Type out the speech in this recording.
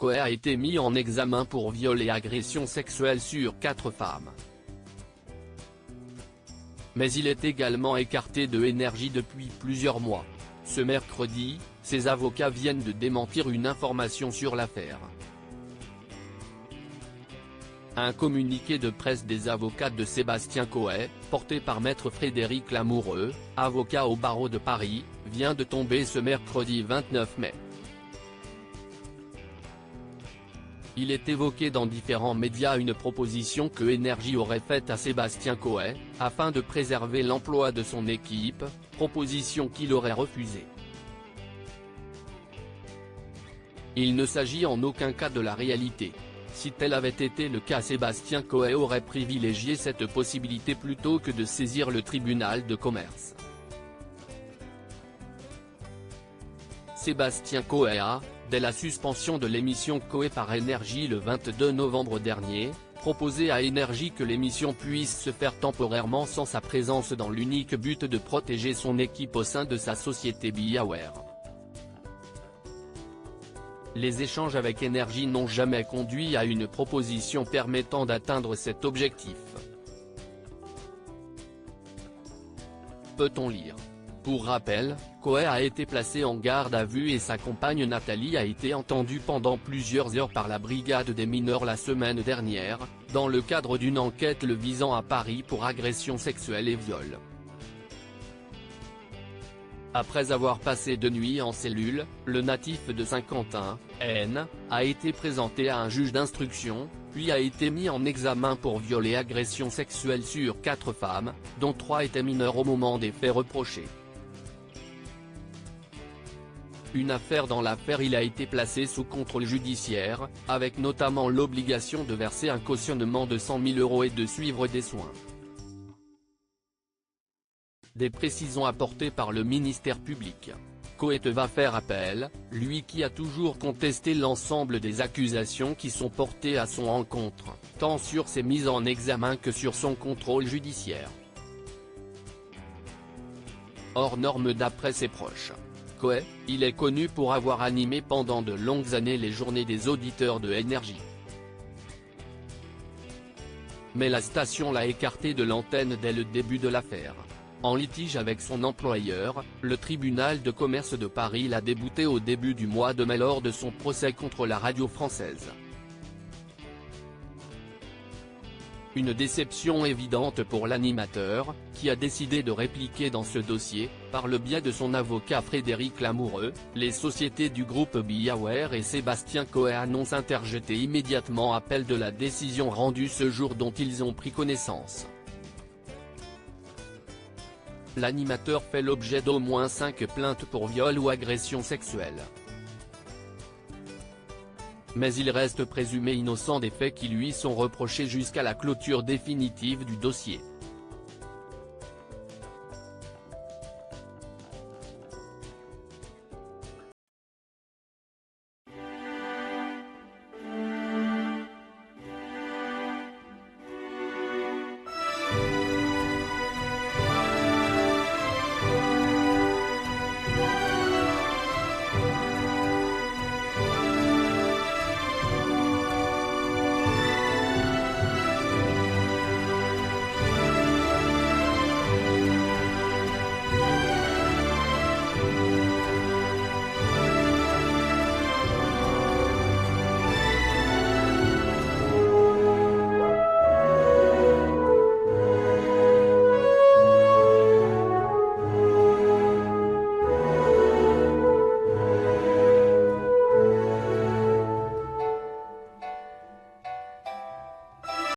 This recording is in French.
Coé a été mis en examen pour viol et agression sexuelle sur 4 femmes. Mais il est également écarté de Énergie depuis plusieurs mois. Ce mercredi, ses avocats viennent de démentir une information sur l'affaire. Un communiqué de presse des avocats de Sébastien Coé, porté par maître Frédéric Lamoureux, avocat au barreau de Paris, vient de tomber ce mercredi 29 mai. Il est évoqué dans différents médias une proposition que Énergie aurait faite à Sébastien Coé, afin de préserver l'emploi de son équipe, proposition qu'il aurait refusée. Il ne s'agit en aucun cas de la réalité. Si tel avait été le cas, Sébastien Coé aurait privilégié cette possibilité plutôt que de saisir le tribunal de commerce. Sébastien Coé a, dès la suspension de l'émission Coé par Énergie le 22 novembre dernier, proposé à Énergie que l'émission puisse se faire temporairement sans sa présence dans l'unique but de protéger son équipe au sein de sa société BeAware. Les échanges avec Énergie n'ont jamais conduit à une proposition permettant d'atteindre cet objectif. Peut-on lire ? Pour rappel, Coé a été placé en garde à vue et sa compagne Nathalie a été entendue pendant plusieurs heures par la brigade des mineurs la semaine dernière, dans le cadre d'une enquête le visant à Paris pour agression sexuelle et viol. Après avoir passé 2 nuits en cellule, le natif de Saint-Quentin, N, a été présenté à un juge d'instruction, puis a été mis en examen pour viol et agression sexuelle sur 4 femmes, dont 3 étaient mineures au moment des faits reprochés. Une affaire dans l'affaire, il a été placé sous contrôle judiciaire, avec notamment l'obligation de verser un cautionnement de 100 000 € et de suivre des soins. Des précisions apportées par le ministère public. Coé va faire appel, lui qui a toujours contesté l'ensemble des accusations qui sont portées à son encontre, tant sur ses mises en examen que sur son contrôle judiciaire. Hors norme d'après ses proches. Coé, il est connu pour avoir animé pendant de longues années les journées des auditeurs de Énergie. Mais la station l'a écarté de l'antenne dès le début de l'affaire. En litige avec son employeur, le tribunal de commerce de Paris l'a débouté au début du mois de mai lors de son procès contre la radio française. Une déception évidente pour l'animateur, qui a décidé de répliquer dans ce dossier, par le biais de son avocat Frédéric Lamoureux. Les sociétés du groupe BeAware et Sébastien Coé annoncent interjeter immédiatement appel de la décision rendue ce jour dont ils ont pris connaissance. L'animateur fait l'objet d'au moins 5 plaintes pour viol ou agression sexuelle. Mais il reste présumé innocent des faits qui lui sont reprochés jusqu'à la clôture définitive du dossier.